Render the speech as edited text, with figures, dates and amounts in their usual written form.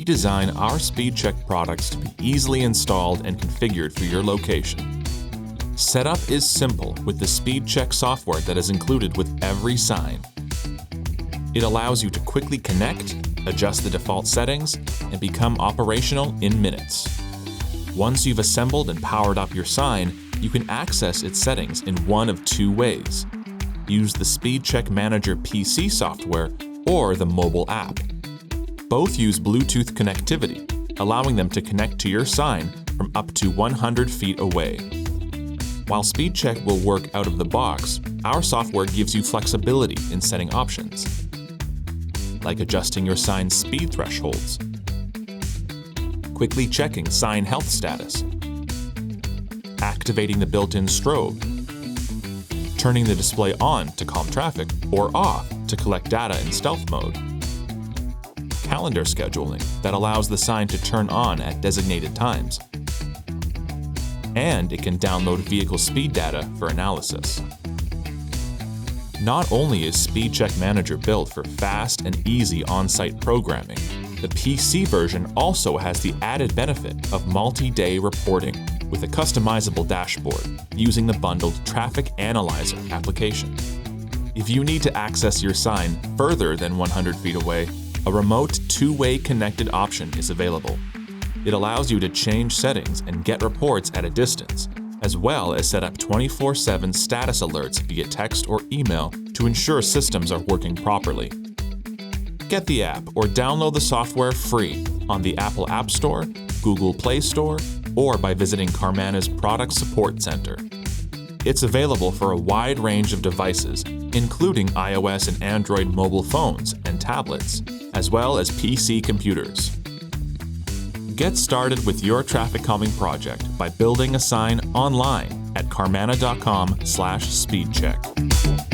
design our SpeedCheck products to be easily installed and configured for your location. Setup is simple with the SpeedCheck software that is included with every sign. It allows you to quickly connect, adjust the default settings, and become operational in minutes. Once you've assembled and powered up your sign, you can access its settings in one of two ways. Use the SpeedCheck Manager PC software or the mobile app. Both use Bluetooth connectivity, allowing them to connect to your sign from up to 100 feet away. While SpeedCheck will work out of the box, our software gives you flexibility in setting options, like adjusting your sign's speed thresholds, quickly checking sign health status, activating the built-in strobe, turning the display on to calm traffic or off to collect data in stealth mode, calendar scheduling that allows the sign to turn on at designated times, and it can download vehicle speed data for analysis. Not only is SpeedCheck Manager built for fast and easy on-site programming, the PC version also has the added benefit of multi-day reporting with a customizable dashboard using the bundled Traffic Analyzer application. If you need to access your sign further than 100 feet away, a remote two-way connected option is available. It allows you to change settings and get reports at a distance, as well as set up 24/7 status alerts via text or email to ensure systems are working properly. Get the app or download the software free on the Apple App Store, Google Play Store, or by visiting Carmanah's Product Support Center. It's available for a wide range of devices, including iOS and Android mobile phones and tablets, as well as PC computers. Get started with your traffic calming project by building a sign online at carmanah.com/speedcheck.